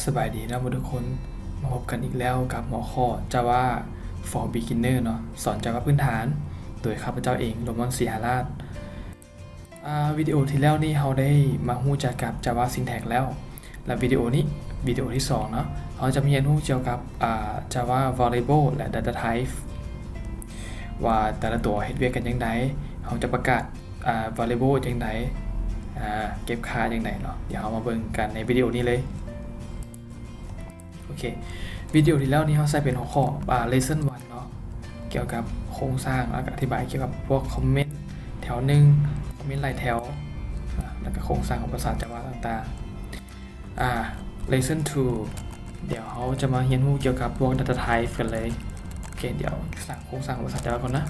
สบายดีนะทุกคนมาพบกันอีกแล้วกับหัวข้อ Java for Beginner เนาะสอน Java พื้นฐานโดยข้าพเจ้าเองโรมอนศรีหราชวิดีโอที่แล้วนี่เราได้มาฮู้จักกับ Java Syntax แล้วและวิดีโอที่2เนาะเราจะมาเรียนรู้เกี่ยวกับJava Variable และ Data Type ว่าแต่ละตัวเฮ็ดเวียกกันยังไงเราจะประกาศVariable ยังไงเก็บค่ายังไงเนาะเดี๋ยวเรามาเบิ่งกันในวิดีโอนี้เลยโอเควิดีโอที่แล้วนี้เขาใส่เป็นหัวข้อlesson 1เนาะเกี่ยวกับโครงสร้างแล้วก็อธิบายเกี่ยวกับพวกคอมเมนต์แถว1คอมเมนต์หลายแถวแล้วก็โครงสร้างของภาษา Java ต่างๆlesson 2เดี๋ยวเขาจะมาเรียนรู้เกี่ยวกับพวก data type กันเลยโอเคเดี๋ยวสร้างโครงสร้างของภาษา Java ก่อนนะ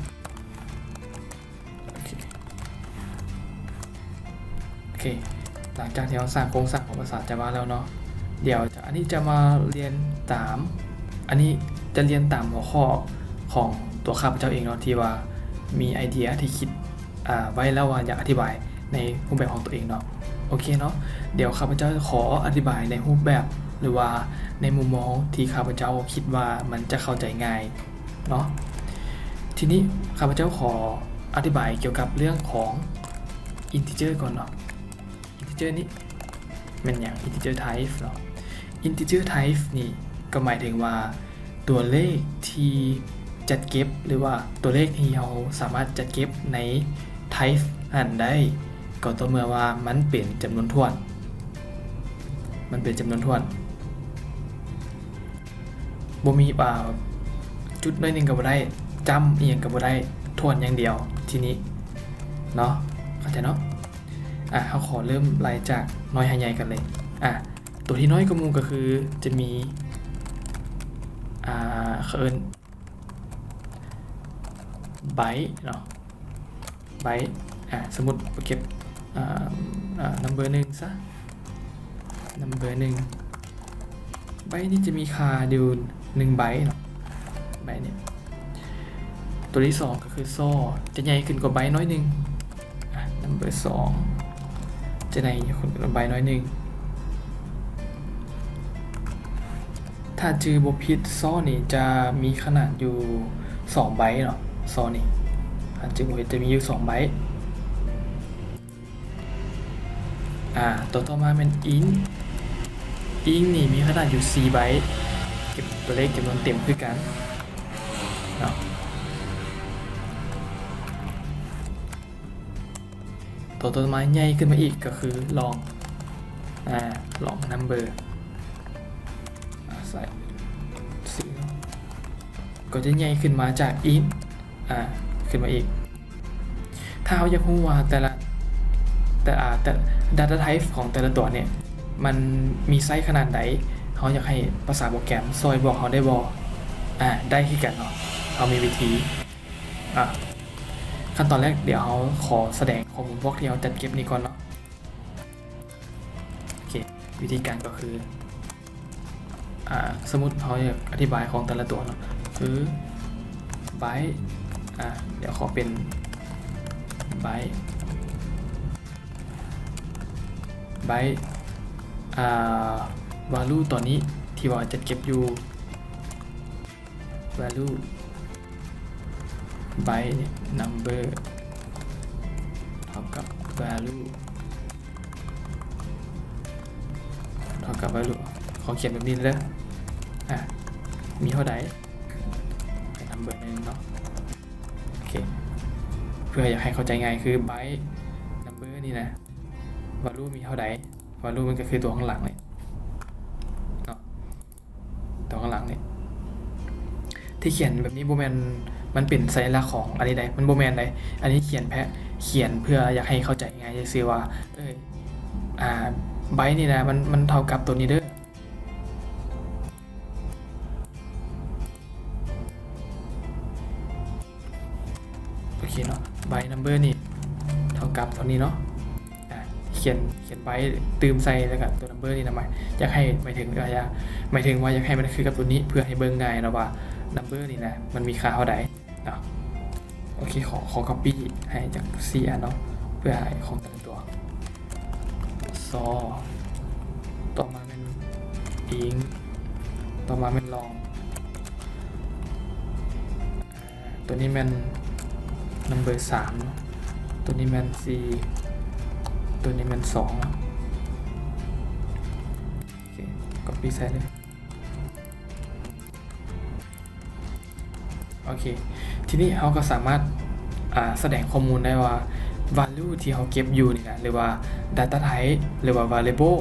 โอเคหลังจากที่เราสร้างโครงสร้างของภาษา Java แล้วเนาะเดี๋ยวอันนี้จะมาเรียนตามหัวข้อของตัวข้าพเจ้าเองเนาะที่ว่ามีไอเดียที่คิดไว้แล้วว่าอยากอธิบายในรูปแบบของตัวเองเนาะโอเคเนาะเดี๋ยวข้าพเจ้าขออธิบายในรูปแบบหรือว่าในมุมมองที่ข้าพเจ้าคิดว่ามันจะเข้าใจง่ายเนาะทีนี้ข้าพเจ้าขออธิบายเกี่ยวกับเรื่องของ integer ก่อนเนาะ integer นี้เป็นอย่าง integer type เนาะ integer type นี่ก็หมายถึงว่าตัวเลขที่จัดเก็บหรือว่าตัวเลขที่เราสามารถจัดเก็บใน type อันได้ก็ต่อเมื่อว่ามันเป็นจำนวนถ้วนบ่มีจุดน้อยหนึ่งก็บ่ได้จำอีกอย่างก็บ่ได้ถ้วนอย่างเดียวทีนี้เนาะเข้าใจเนาะเขาขอเริ่มไล่จากน้อยให้ใหญ่กันเลยตัวที่น้อยกว่าหมู่ก็คือจะมีเขาเอิ้นไบต์เนาะไบต์สมมุติเก็บnumber 1ซะ number 1ไบต์นี่จะมีค่าอยู่1ไบต์เนาะไบต์เนี่ยตัวที่2ก็คือซ่อจะใหญ่ขึ้นกว่าไบต์น้อยนึงnumber 2จะใหญ่ขึ้นกว่าไบต์น้อยนึงถ้าจือบผิดซ่อนี่จะมีขนาดอยู่2ไบต์เนาะซ่อนี่ถ้าจือบผิดจะมีอยู่2ไบต์ตัวต่อมาเป็นอิงนี่มีขนาดอยู่4ไบต์เก็บตัวเลขจำนวนเต็มคือกันเนาะตัวต่อมาใหญ่ขึ้นมาอีกก็คือลองnumberใส่ก็จะใหญ่ขึ้นมาจากอินขึ้นมาอีกถ้าเราอยากรู้ว่าแต่ data type ของแต่ละตัวเนี่ยมันมีไซส์ขนาดไหนเขาอยากให้ภาษาโปรแกรมซอยบอกเขาได้บอกได้ที่กันเนาะเขามีวิธีขั้นตอนแรกเดี๋ยวเขาขอแสดงข้อมูลพวกที่เราจัดเก็บนี้ก่อนเนาะโอเควิธีการก็คือสมมุติเขาอยากอธิบายของแต่ละตัวเนาะคือไบต์เดี๋ยวขอเป็นไบต์value ตัวนี้ที่ว่าจัดเก็บอยู่ value byte number เท่ากับ value ขอเขียนแบบนี้เลยมีเท่าใดเป็น number นึงเนาะโอเคเพื่ออยากให้เข้าใจง่ายคือ byte number นี่นะ value มีเท่าใด value มันก็คือตัวข้างหลังเนี่ยเนาะตัวข้างหลังเนี่ยที่เขียนแบบนี้โบแมนมันเป็นสัญลักษณ์ของอะไรใดมันโบแมนใดอันนี้เขียนเพื่ออยากให้เข้าใจง่ายจะซื้อว่าไบต์นี่นะมันเท่ากับตัวนี้เด้อโอเคเนาะไบต์ number นี่เท่ากับตัวนี้เนาะเขียนไบต์ตืมใส่แล้วก็ตัว number นี่นะอยากให้หมายถึงว่าอยากให้มันคือกับตัวนี้เพื่อให้เบิ่งง่ายเนาะว่า number นี่นะมันมีค่าเท่าใดเนาะโอเคขอ copy ให้จาก C เนาะเพื่อให้ของแต่ละตัวต่อมาเป็น อิงต่อมาเป็นลองตัวนี้มัน number 3เนาะตัวนี้มัน4ตัวนี้มัน2เนาะโอเค copy ใส่เลยโอเคทีนี้เขาก็สามารถแสดงข้อมูลได้ว่า value ที่เขาเก็บอยู่นี่นะหรือว่า data type หรือว่า variable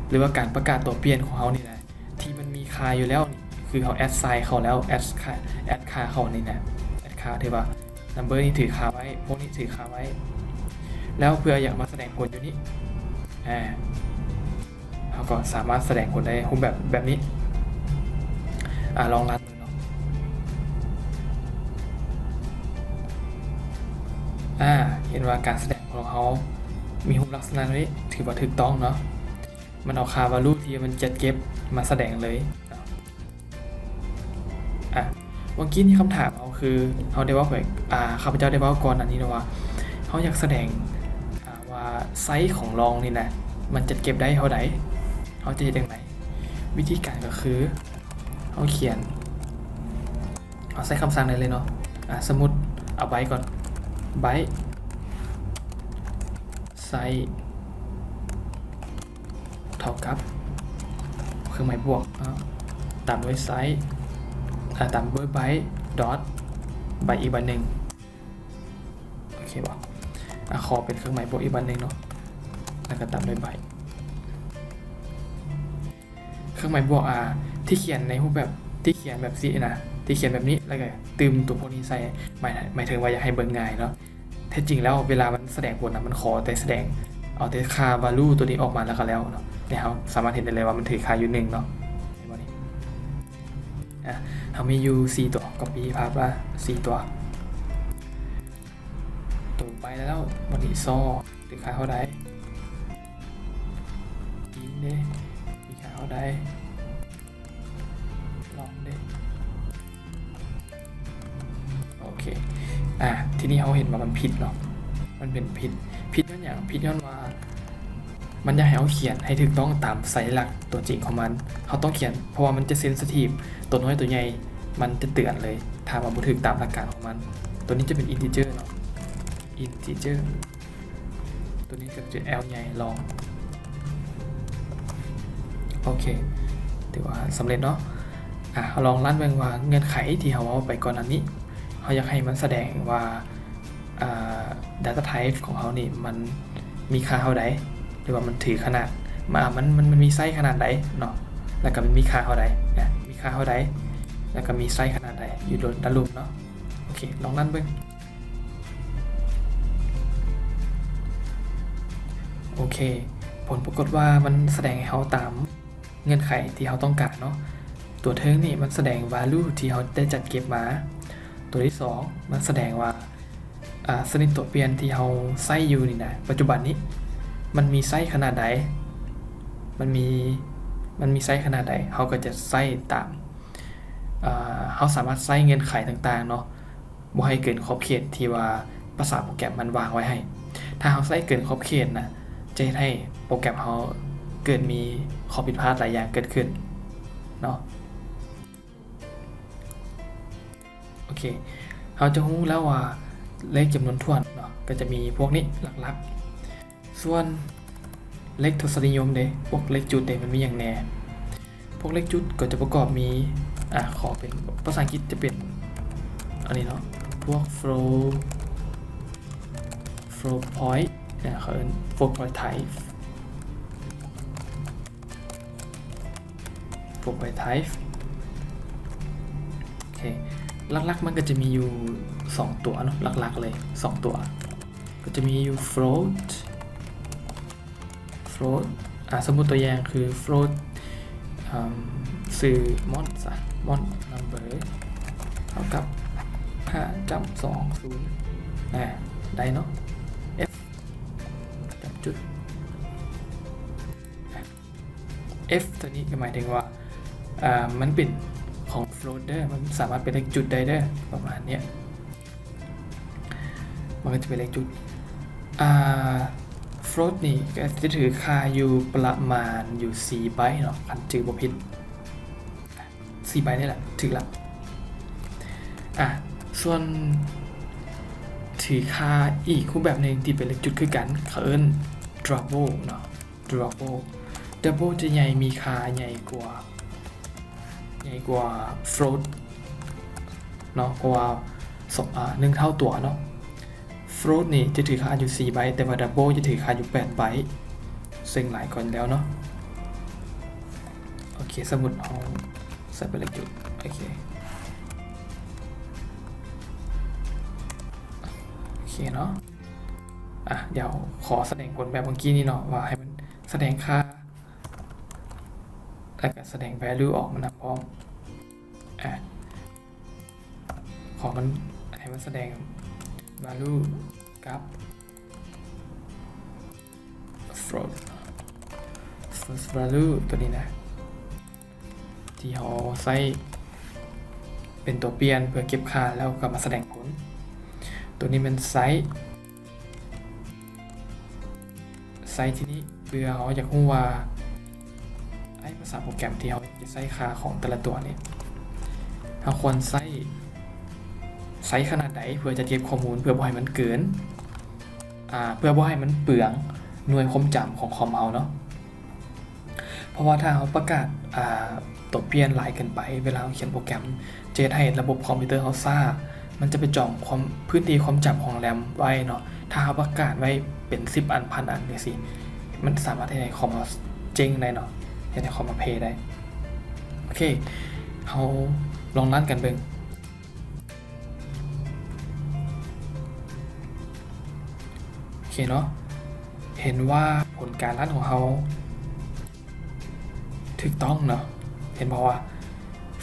หรือว่าการประกาศตัวเปลี่ยนของเขานี่นะที่มันมีค่าอยู่แล้วคือเขา add sign เขาแล้ว add ค่าเขานี่นะ add ค่าที่ว่า number นี่ถือค่าไว้พวกนี้ถือค่าไว้แล้วเพื่ออยากมาแสดงผลอยู่นี่เขาก็สามารถแสดงผลได้รูปแบบนี้ลองรันเห็นว่าการแสดงของเขามีรูปลักษณะนี้ถือว่าถูกต้องเนาะมันเอาค่า value ที่มันจัดเก็บมาแสดงเลยเมื่อกี้นี่คำถามเขาคือเขาได้ว่าไปข้าพเจ้าได้ว่าก่อนอันนี้นะว่าเขาอยากแสดงว่าไซส์ของรองนี่นะมันจัดเก็บได้เท่าไหร่เขาจะยังไงวิธีการก็คือเขาเขียนเอาใส่คำสั่งได้เลยเนาะสมมุติเอาไบต์ก่อนไบต์ไซส์เท่ากับเครื่องหมายบวกตามด้วยไซส์ตามด้วยไบต์ดอทไบต์อีกบันหนึ่งโอเคป่ะขอเป็นเครื่องหมายบวกอีกบันหนึ่งเนาะแล้วก็ตามด้วยไบต์เครื่องหมายบวกที่เขียนในรูปแบบที่เขียนแบบซีนะที่เขียนแบบนี้แล้วก็ตืมตัวพวกนี้ใส่หมายถึงว่าอยากให้เบิ่งง่ายเนาะแท้จริงแล้วเวลามันแสดงผลมันขอแต่แสดงเอาแต่ค่า value ตัวนี้ออกมาแล้วก็แล้วเนาะเนี่ยเขาสามารถเห็นได้เลยว่ามันถือค่าอยู่1เนาะเห็นบ่นี่เขามีอยู่4ตัว copy ภาพละ4ตัวไปแล้ววันนี้ซอถือค่าเท่าใดอิงเด้มีค่าเท่าใดลองเด้โอเคทีนี้เขาเห็นว่ามันผิดเนาะมันเป็นผิดย้อนอย่างผิดย้อนว่ามันอยากให้เขาเขียนให้ถูกต้องตามไซส์หลักตัวจริงของมันเขาต้องเขียนเพราะว่ามันจะเซนซิทีฟตัวน้อยตัวใหญ่มันจะเตือนเลยถ้ามันบ่ถูกตามหลักการของมันตัวนี้จะเป็นอินทิเจอร์เนาะอินทิเจอร์ตัวนี้ก็จะ L ใหญ่ลองโอเคถือว่าสำเร็จเนาะลองลั่นเบิ่งว่าเงื่อนไขที่เขาเอาไปก่อนอันนี้เขาอยากให้มันแสดงว่าdata type ของเขานี่มันมีค่าเท่าใดหรือว่ามันถือขนาดมันมีไซส์ขนาดใดเนาะแล้วก็มันมีค่าเท่าใดมีค่าเท่าใดแล้วก็มีไซส์ขนาดใดอยู่ด้านรูปเนาะโอเคลองลั่นเบิ่งโอเคผลปรากฏว่ามันแสดงให้เขาตามเงื่อนไขที่เขาต้องการเนาะตัวเทิงนี่มันแสดง value ที่เขาได้จัดเก็บมาตัวที่2มันแสดงว่าสนิทตัวเปลี่ยนที่เขาใส่อยู่นี่นะปัจจุบันนี้มันมีไซส์ขนาดใดมันมีไซส์ขนาดใดเขาก็จะใส่ตามเขาสามารถใส่เงื่อนไขต่างๆเนาะบ่ให้เกินขอบเขตที่ว่าภาษาโปรแกรมมันวางไว้ให้ถ้าเขาใส่เกินขอบเขตนะจะให้โปรแกรมเขาเกิดมีข้อผิดพลาดหลายอย่างเกิดขึ้นเนาะโอเคเขาจะรู้แล้วว่าเลขจำนวนถ้วนเนาะก็จะมีพวกนี้หลักๆส่วนเลขทศนิยมเด้พวกเลขจุดเด้มันมีอย่างแน่พวกเลขจุดก็จะประกอบมีขอเป็นภาษาอังกฤษจะเป็นอันนี้เนาะพวก flow point เขาเรียก flow point type flow point type โอเคหลักๆมันก็จะมีอยู่2ตัวเนาะหลักๆเลย2ตัวก็จะมีอยู่ float สมมุติตัวอย่างคือ float สื่อ mont number เท่ากับ 5.20 ได้เนาะ f จุด f ตัวนี้ก็หมายถึงว่ามันเป็นของ float เด้อมันสามารถเป็นเลขจุดได้เด้อประมาณเนี้ยมันก็จะเป็นเลขจุด float นี่ก็จะถือค่าอยู่ประมาณอยู่4 ไบต์เนาะคันจือบ่ผิด4 ไบต์นี่แหละถึงละส่วนถือค่าอีกรูปแบบหนึ่งที่เป็นเลขจุดคือกันเขาเอิ้น double เนาะ double จะใหญ่มีค่าใหญ่กว่า float เนาะเพราะว่า1 เท่าตัวเนาะ float นี่จะถือค่าอยู่4 ไบต์แต่ว่า double จะถือค่าอยู่8 ไบต์ซึ่งหลายก่อนแล้วเนาะโอเคสมมุติเอาใส่เป็นเลขจุดโอเคเนาะเดี๋ยวขอแสดงผลแบบเมื่อกี้นี่เนาะว่าให้มันแสดงค่าแล้วก็แสดง value ออกมานะพร้อมขอมันให้มันแสดง value กับ float first value ตัวนี้นะที่เราใส่เป็นตัวเปลี่ยนเพื่อเก็บค่าแล้วก็มาแสดงผลตัวนี้เป็นไซส์ที่นี้เพื่อเราอยากรู้ว่าไอ้ภาษาโปรแกรมที่เราจะใส่ค่าของแต่ละตัวเนี่ยเราควรใส่ขนาดไหนเพื่อจะเก็บข้อมูลเพื่อบ่ให้มันเกินเพื่อบ่ให้มันเปลืองหน่วยความจำของคอมเราเนาะเพราะว่าถ้าเราประกาศตัวเปลี่ยนหลายเกินไปเวลาเราเขียนโปรแกรมจะให้ระบบคอมพิวเตอร์เราซ่ามันจะไปจองความพื้นที่ความจำของแรมไว้เนาะถ้าเราประกาศไว้เป็น10 อัน1,000 อันเนี่ยสิมันสามารถให้คอมเราเจ๊งได้เนาะให้คอมมาเพย์ได้โอเคเราลองรันกันเบิ่งโอเคเนาะเห็นว่าผลการรันของเราถูกต้องเนาะเห็นบอกว่า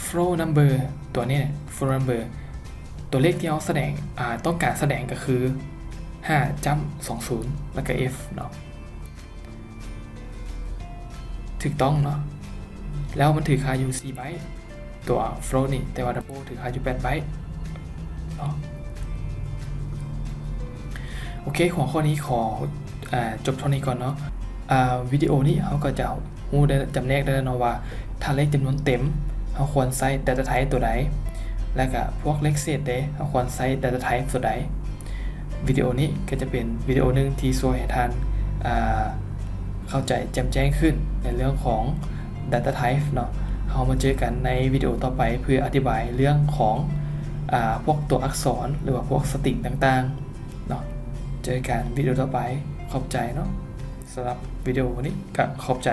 flow number ตัวนี้ flow number ตัวเลขที่เราแสดงต้องการแสดงก็คือ5.20แล้วก็ f เนาะถูกต้องเนาะแล้วมันถือค่าอยู่4 ไบต์ตัว float นี่แต่ว่า double ถือค่าอยู่8 ไบต์เนาะโอเคหัวข้อนี้ขอจบเท่านี้ก่อนเนาะวิดีโอนี้เขาก็จะรู้ได้จำแนกได้เนาะว่าถ้าเลขจำนวนเต็มเขาควรใส่ data type ตัวใดแล้วก็พวกเลขเศษเด้เขาควรใส่ data type ตัวใดวิดีโอนี้ก็จะเป็นวิดีโอหนึ่งที่ช่วยให้ท่านเข้าใจแจ่มแจ้งขึ้นในเรื่องของ data type เนาะเรามาเจอกันในวิดีโอต่อไปเพื่ออธิบายเรื่องของพวกตัวอักษรหรือว่าพวกสตริงต่างๆเนาะเจอกันวิดีโอต่อไปขอบใจเนาะสำหรับวิดีโอนี้ก็ขอบใจ